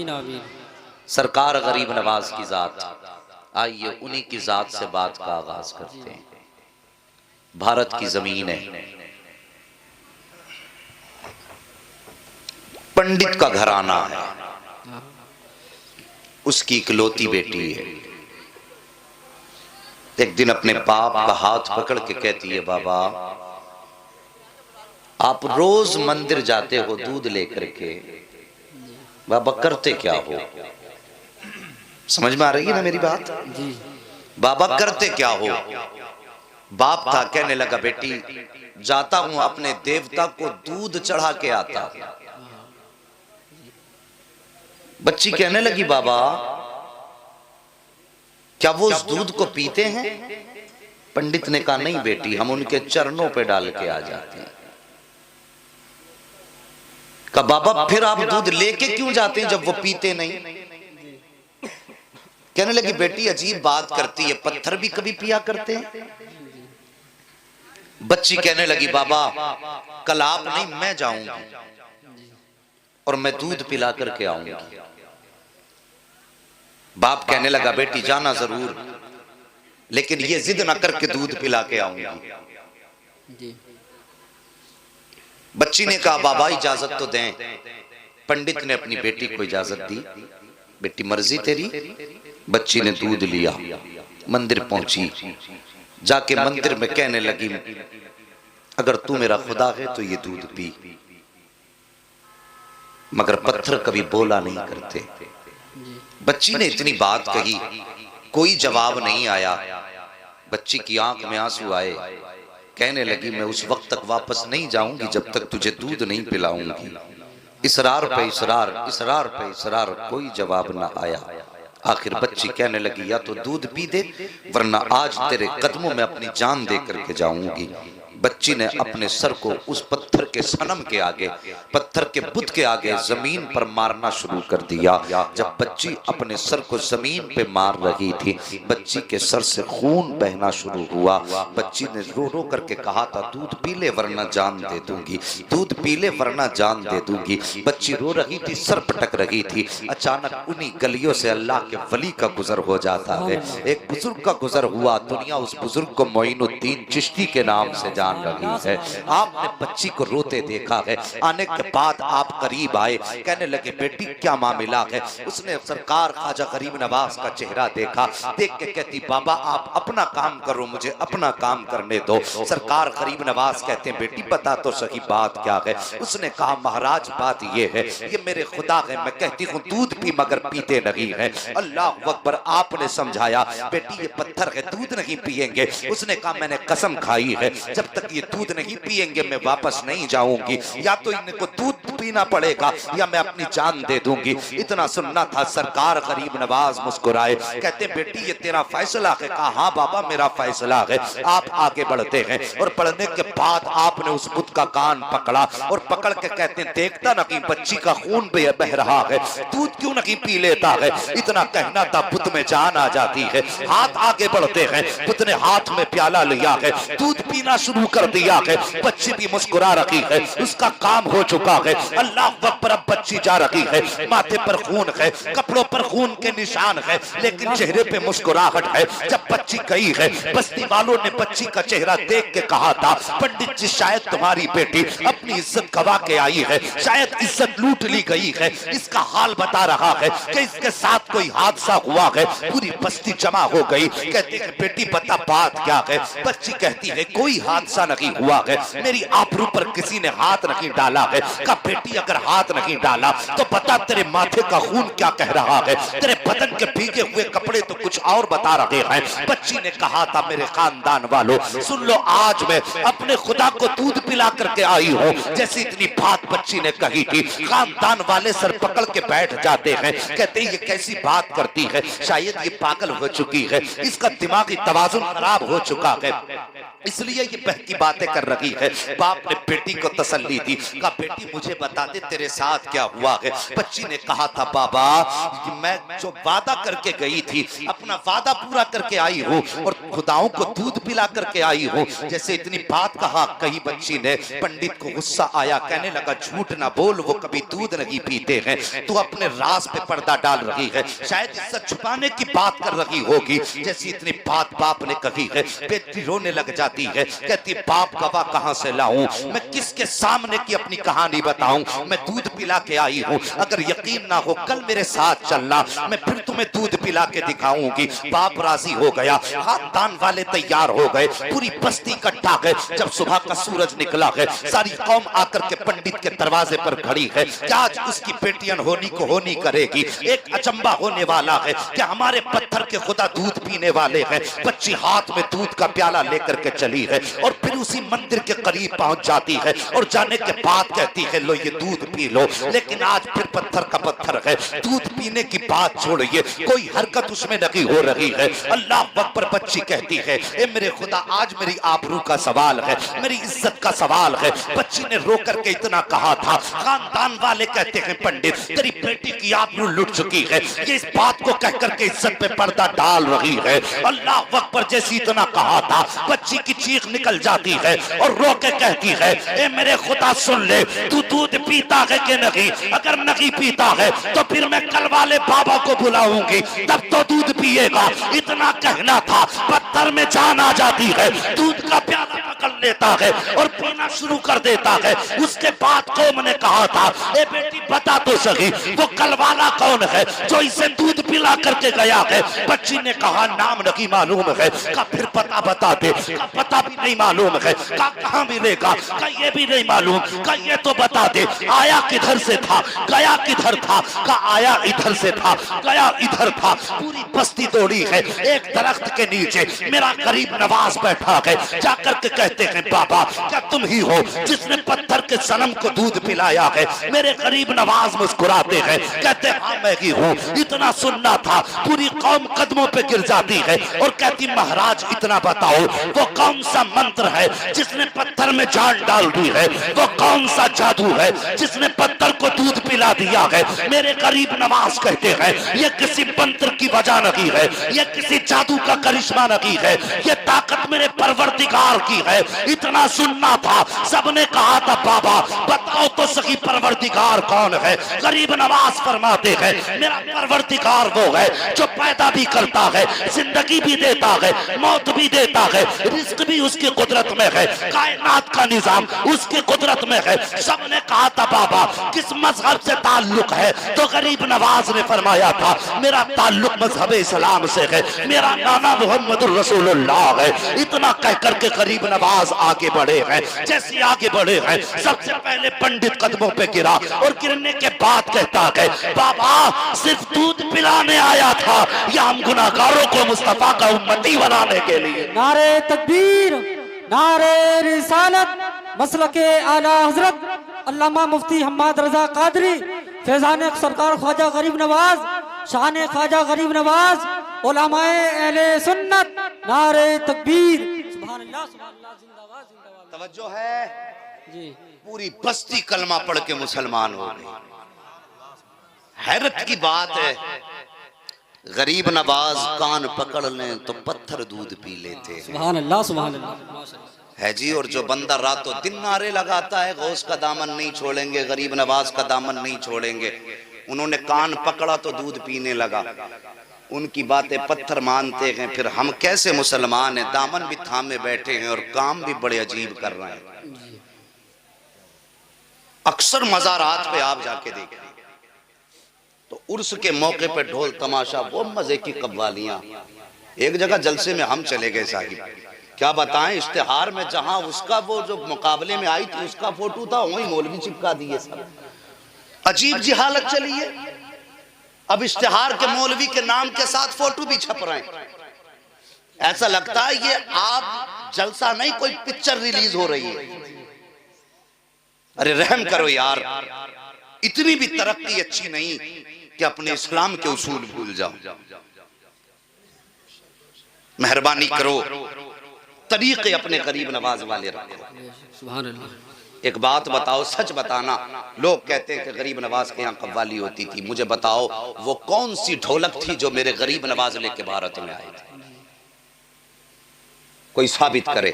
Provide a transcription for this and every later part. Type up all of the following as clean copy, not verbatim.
आमीन आमीन। सरकार गरीब नवाज की जात, आइए उन्हीं की जात से बात का आगाज करते हैं। भारत की जमीन है, पंडित का घराना है, उसकी इकलौती बेटी है। एक दिन अपने बाप का हाथ पकड़ के कहती है, बाबा आप रोज मंदिर जाते हो दूध लेकर के, बाबा करते क्या हो? समझ में आ रही है ना मेरी बात? जी बाबा करते क्या हो? बाप था, कहने लगा बेटी जाता हूं अपने देवता को दूध चढ़ा के आता। बच्ची कहने लगी, बाबा क्या वो उस दूध को पीते हैं? पंडित ने कहा, नहीं बेटी, हम उनके चरणों पे डाल के आ जाते हैं। कहा, बाबा फिर आप दूध लेके क्यों जाते हैं जब वो पीते नहीं? कहने लगी, बेटी अजीब बात करती है, पत्थर भी कभी पिया करते हैं। बच्ची कहने लगी, बाबा कल आप नहीं मैं जाऊंगी और मैं दूध पिला करके आऊंगी। बाप कहने लगा, बेटी जाना जरूर, लेकिन ये जिद ना करके दूध पिला के आऊंगी। बच्ची ने कहा, बाबा इजाजत तो दें। पंडित ने अपनी बेटी को इजाजत दी, बेटी मर्जी तेरी। बच्ची ने दूध लिया, मंदिर पहुंची, जाके मंदिर में कहने लगी, अगर तू मेरा खुदा है तो ये दूध पी। मगर पत्थर कभी बोला नहीं करते। बच्ची ने इतनी बात कही, कोई जवाब नहीं आया। बच्ची की आंख में आंसू आए, कहने लगी, मैं उस वक्त तक वापस नहीं जाऊंगी जब तक तुझे दूध नहीं पिलाऊंगी। इसरार पे इसरार, इसरार पे इसरार, कोई जवाब ना आया। आखिर बच्ची कहने लगी, या तो दूध पी दे वरना आज तेरे कदमों में अपनी जान दे करके जाऊंगी। बच्ची ने अपने सर को उस पत्थर के सनम के आगे, पत्थर के बुत के आगे जमीन पर मारना शुरू कर दिया। जब बच्ची अपने सर को जमीन पे मार रही थी, बच्ची के सर से खून बहना शुरू हुआ। बच्ची ने रो रो करके कहा था, दूध पी ले वरना जान दे दूंगी, दूध पी ले वरना जान दे दूंगी। बच्ची रो रही थी, सर पटक रही थी। अचानक उन्हीं गलियों से अल्लाह के वली का गुजर हो जाता है। एक बुजुर्ग का गुजर हुआ। दुनिया उस बुजुर्ग को मोइनुद्दीन चिश्ती के नाम से जान रही है। आपने बच्ची को रोते देखा है। आने के बाद आप करीब आए, कहने लगे, बेटी क्या मामला है? उसने सरकार ख्वाजा गरीब नवाज का चेहरा देखा, देख के कहती, बाबा आप अपना काम करो, मुझे अपना काम करने दो। सरकार गरीब नवाज कहते हैं, बेटी बता तो सही बात क्या है? उसने कहा, महाराज बात ये है, ये मेरे खुदा है, मैं कहती हूँ दूध पी मगर पीते नहीं है। अल्लाह अकबर। आपने समझाया, बेटी ये पत्थर है, दूध नहीं पिएंगे। उसने कहा, मैंने कसम खाई है, जब तक ये दूध नहीं पिएंगे मैं वापस नहीं जाऊंगी, या तो इनको दूध पीना पड़ेगा या मैं अपनी जान दे दूंगी। इतना सुनना था। सरकार गरीब नवाज मुस्कुराए, कहते, बेटी ये तेरा फैसला है? कहा, हाँ बाबा मेरा फैसला है। आप आगे बढ़ते हैं और बढ़ने के बाद आपने उस बुत का कान पकड़ा और पकड़ के कहते, देखता नहीं बच्ची का खून बह रहा है, दूध क्यों नहीं पी लेता है? इतना कहना था, बुत में जान आ जाती है। हाथ आगे बढ़ते हैं, बुत ने हाथ में प्याला लिया है, दूध पीना शुरू कर दिया है। बच्ची भी मुस्कुरा रही है, उसका काम हो चुका है। अल्लाह अकबर। अब बच्ची जा रही है, माथे पर खून है, कपड़ों पर खून के निशान है, लेकिन चेहरे पे मुस्कुराहट है। जब बच्ची गई है, बस्ती वालों ने बच्ची का चेहरा देख के कहा था, पंडित जी शायद तुम्हारी बेटी अपनी इज्जत गवा के आई है, शायद इज्जत लूट ली गई है। इसका हाल बता रहा है कि इसके साथ कोई हादसा हुआ है। पूरी बस्ती जमा हो गई, कहती है, बेटी बता बात क्या है? बच्ची कहती है, कोई हादसा नहीं हुआ है, मेरी आबरू पर किसी ने हाथ नहीं डाला है। का बेटी अगर हाथ नहीं डाला तो बता तेरे माथे का खून क्या कह रहा है? तेरे बदन के भीगे हुए कपड़े तो कुछ और बता रहे हैं। बच्ची ने कहा था, मेरे खानदान वालों सुन लो, आज मैं अपने खुदा को दूध पिला करके आई हूँ। जैसी इतनी बात बच्ची ने कही थी, खानदान वाले सर पकड़ के बैठ जाते हैं, कहते ये कैसी बात करती है? शायद ये पागल हो चुकी है, इसका दिमागी तवाजुन खराब हो चुका है, इसलिए ये बहकी बातें कर रही है। बाप ने बेटी को तसल्ली दी, कहा बेटी मुझे बता दे तेरे साथ क्या हुआ है। बच्ची ने कहा था बाबा कि मैं जो वादा करके गई थी अपना वादा पूरा करके आई हूँ और खुदाओं को दूध पिला करके आई हूँ। जैसे इतनी बात कही बच्ची ने, पंडित को गुस्सा आया, कहने लगा झूठ ना बोल, वो कभी दूध नहीं पीते हैं, तू अपने राज पे पर्दा डाल रही है, शायद इज्जत छुपाने की बात कर रही होगी। जैसी इतनी बात बाप ने कही है, बेटी रोने लग जाती है, कहती बाप गवाह कहां से लाऊं, मैं किसके सामने की अपनी कहानी बताऊं, मैं दूध पिला के आई हूं, अगर यकीन ना हो कल मेरे साथ चलना, मैं फिर तुम्हें दूध पिला के दिखाऊंगी। बाप राजी हो गया, खानदान वाले तैयार हो गए, पूरी बस्ती इकट्ठा है। जब सुबह का सूरज निकला है, सारी कौम आकर के पंडित के दरवाजे पर खड़ी है कि आज उसकी बेटियां होनी को होनी करेगी। एक अचंबा होने वाला है कि हमारे पत्थर के खुदा दूध पीने वाले हैं। बच्ची हाथ में दूध का प्याला लेकर के चली है और फिर उसी मंदिर के करीब पहुंच जाती है और जाने के बाद कहती है लो ये दूध पी लो। लेकिन आज फिर पत्थर का पत्थर है, दूध पीने की बात छोड़िए, कोई हरकत उसमें नहीं हो रही है। अल्लाह अकबर बच्ची कहती है ए मेरे खुदा आज मेरी आबरू का सवाल है, मेरी इज्जत का सवाल है। बच्ची ने रो करके इतना कहा था, खानदान वाले कहते हैं पंडित तेरी बेटी की आबरू लुट चुकी है, ये इस बात को कह करके इज्जत पे पर्दा डाल रही है। अल्लाह अकबर जैसी इतना कहा था, बच्ची की चीख निकल जाती है और रो के कहती है ए मेरे खुदा सुन ले, तू दूध पीता है कि नहीं, अगर नहीं पीता है तो फिर मैं कल वाले बाबा को बुलाऊंगी, तब तो दूध पिएगा। इतना कहना था, पत्थर में जान आ जाती है, दूध का प्याला पकड़ लेता है और पीना शुरू कर देता है। उसके बाद कौम ने कहा था ए बेटी बता तो सही वो कल वाला कौन है जो इसे दूध पिला करके गया है। बच्ची ने कहा नाम नहीं मालूम है, का फिर पता बता दे, का पता भी नहीं मालूम है, का कहां मिलेगा, का ये भी नहीं मालूम, का ये तो बता दे आया किधर से था, गया किधर था, का आया इधर से था, गया इधर था। पूरी बस्ती दौड़ी है, एक दरख्त के नीचे मेरा गरीब नवाज बैठा है, जाकर के कहते हैं बाबा क्या तुम ही हो जिसने पत्थर के सनम को दूध पिलाया है। मेरे गरीब नवाज मुस्कुराते हैं, कहते हाँ मैं ही हूँ। इतना सुनना था, पूरी कौम कदमों पे गिर जाती है और कहती महाराज इतना बताओ वो कौन सा मंत्र है जिसने पत्थर में जान डाल दी है, वो कौन सा जादू है जिसने पत्थर को दूध पिला दिया है। मेरे गरीब नवाज कहते हैं ये किसी मंत्र की वजह नहीं है, ये किसी जादू का करिश्मा नहीं है, ये ताकत मेरे परवरदिगार की है। इतना सुनना था, सबने कहा था बाबा बताओ तो सही परवरदिगार कौन है। गरीब नवाज फरमाते हैं मेरा परवरदिगार वो है जो पैदा भी करता है, जिंदगी भी देता है, मौत भी देता है, रिस्क भी उसकी कुदरत में है, कायनात का निजाम उसकी कुदरत में है। सबने कहा था बाबा किस मजहब से ताल्लुक है, तो गरीब नवाज ने फरमाया था मेरा ताल्लुक मजहब इस्लाम से है, मेरा नाना मोहम्मद रसूलुल्लाह है। इतना कह करके गरीब नवाज आगे बढ़े हैं। जैसे आगे बढ़े हैं सबसे पहले पंडित कदमों पे गिरा और गिरने के बाद कहता है बाबा सिर्फ दूध पिलाने आया था या हम गुनाहगारों को मुस्तफा का उम्मती बनाने के लिए। नारे तकबीर, नारे रिसालत, मसलके आला हजरत अल्लामा मुफ्ती हम्माद रजा कादरी, फैजान सरकार ख्वाजा गरीब नवाज, शान ख्वाजा गरीब नवाज, उलमाए अहले सुन्नत, नारे तकबीर, सुभान अल्लाह जिंदाबाद जिंदाबाद। तवज्जो है जी, पूरी बस्ती कलमा पढ़ के मुसलमान हो गई। हैरत की बात है, गरीब नवाज कान पकड़ लें तो पत्थर दूध पी लेते हैं। सुभान अल्लाह सुभान अल्लाह है जी। और जो बंदा रातों दिन नारे लगाता है गौस का दामन नहीं छोड़ेंगे, गरीब नवाज का दामन नहीं छोड़ेंगे, उन्होंने कान पकड़ा तो दूध पीने लगा। उनकी बातें पत्थर मानते हैं, फिर हम कैसे मुसलमान हैं, दामन भी थामे बैठे हैं और काम भी बड़े अजीब कर रहे हैं। अक्सर मज़ारात पे आप जाके देखें तो उर्स के मौके पे ढोल तमाशा, वो मजे की कव्वालियां। एक जगह जलसे में हम चले गए साहिब, क्या बताएं, इश्तिहार में जहां उसका वो जो मुकाबले में आई थी उसका फोटो था, वही मौलवी चिपका दिए सब। अजीब जी हालत चली है। अब इश्तिहार के मौलवी के नाम के साथ फोटो भी छप रहे हैं। ऐसा लगता है ये आप जलसा नहीं, कोई पिक्चर रिलीज हो रही है। अरे रहम करो यार, इतनी भी तरक्की अच्छी नहीं कि अपने इस्लाम के उसूल भूल जाओ। मेहरबानी करो, तरीके अपने गरीब नवाज वाले रखो। सुभान अल्लाह। एक बात बताओ, सच बताना। लोग कहते हैं कि गरीब नवाज के यहाँ कव्वाली होती थी, मुझे बताओ वो कौन सी ढोलक थी जो मेरे गरीब नवाज लेके भारत में आए थे? कोई साबित करे।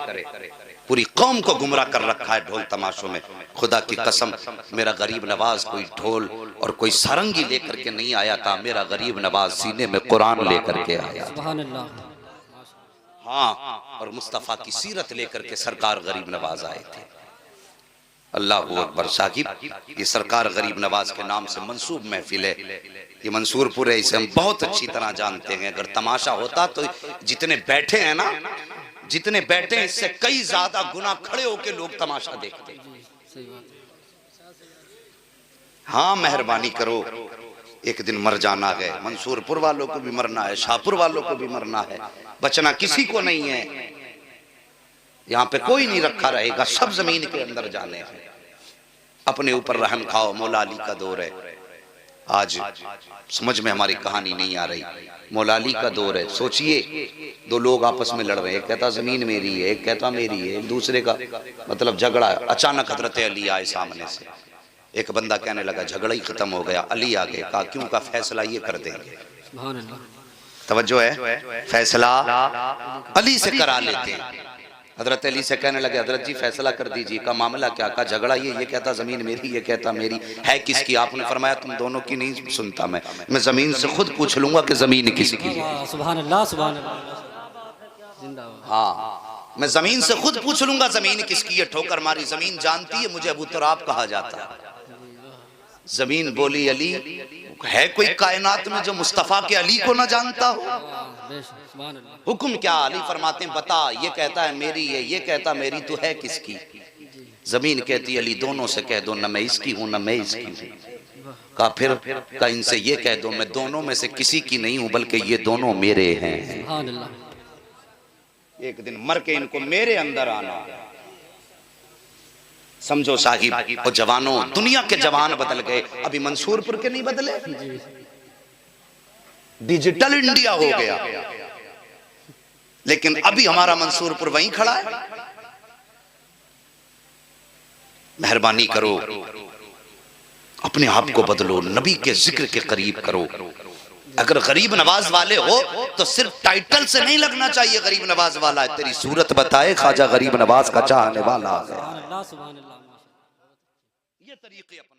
पूरी कौम को गुमराह कर रखा है ढोल तमाशों में। खुदा की कसम, मेरा गरीब नवाज कोई ढोल और कोई सारंगी लेकर के नहीं आया था, मेरा गरीब नवाज सीने में कुरान लेकर के आया। सुभान अल्लाह। हाँ, और मुस्तफ़ा की सीरत लेकर के सरकार गरीब नवाज आए थे। अल्लाह अकबर। साकिब, ये सरकार गरीब नवाज के नाम से मंसूब महफिल है, ये मंसूरपुर है, इसे हम बहुत अच्छी तरह जानते हैं। अगर तमाशा होता तो जितने बैठे हैं ना, जितने बैठे हैं इससे कई ज्यादा गुना खड़े होके लोग तमाशा देखते हैं। हाँ, मेहरबानी करो, एक दिन मर जाना है। मंसूरपुर वालों को भी मरना है, शाहपुर वालों को भी मरना है, बचना किसी को नहीं है। यहाँ पे कोई नहीं रखा रहेगा, सब जमीन के अंदर जाने हैं। अपने ऊपर रहम खाओ, मौला अली का दौर है। आज समझ में हमारी कहानी नहीं आ रही, मौला अली का दौर है। सोचिए, दो लोग आपस में लड़ रहे हैं, एक कहता जमीन मेरी है, एक कहता मेरी है, एक दूसरे का मतलब झगड़ा है। अचानक हजरत अली आए सामने से। एक बंदा कहने लगा झगड़ा ही खत्म हो गया। अली आ गए, कहा क्यों? का फैसला ये कर देंगे। तवज्जो है, फैसला अली से करा लेते हैं। हजरत अली से कहने लगे हजरत जी फैसला कर दीजिए। का मामला क्या? का झगड़ा ये कहता जमीन मेरी, ये कहता मेरी है। किसकी? आपने फरमाया तुम दोनों की नहीं सुनता मैं जमीन से खुद पूछ लूंगा कि जमीन किसकी है। सुभान अल्लाह, सुभान अल्लाह, जिंदाबाद। हाँ, मैं जमीन से खुद पूछ लूंगा जमीन किसकी है। ठोकर मारी, जमीन जानती है मुझे अबू तुराब कहा जाता है। जमीन बोली अली, है कोई कायनात में जो मुस्तफा के अली को ना जानता हो? हुक्म क्या? अली फरमाते हैं बता, ये कहता है मेरी है, ये कहता मेरी, तो है किसकी? जमीन कहती अली दोनों से कह दो, न मैं इसकी हूं न मैं इसकी हूं। कहा फिर? का इनसे ये कह दो मैं दोनों में से किसी की नहीं हूं, बल्कि ये दोनों मेरे हैं। एक दिन मर के इनको मेरे अंदर आना। समझो साहिब, और जवानों, दुनिया के जवान बदल गए, अभी मंसूरपुर के नहीं बदले। डिजिटल इंडिया हो गया, लेकिन अभी हमारा मंसूरपुर वहीं खड़ा है। मेहरबानी करो, अपने आप को बदलो, नबी के जिक्र के करीब करो। अगर गरीब नवाज वाले हो तो सिर्फ टाइटल से नहीं लगना चाहिए गरीब नवाज वाला है। तेरी सूरत बताए ख्वाजा गरीब नवाज का चाहने वाला है। ये तरीके अपना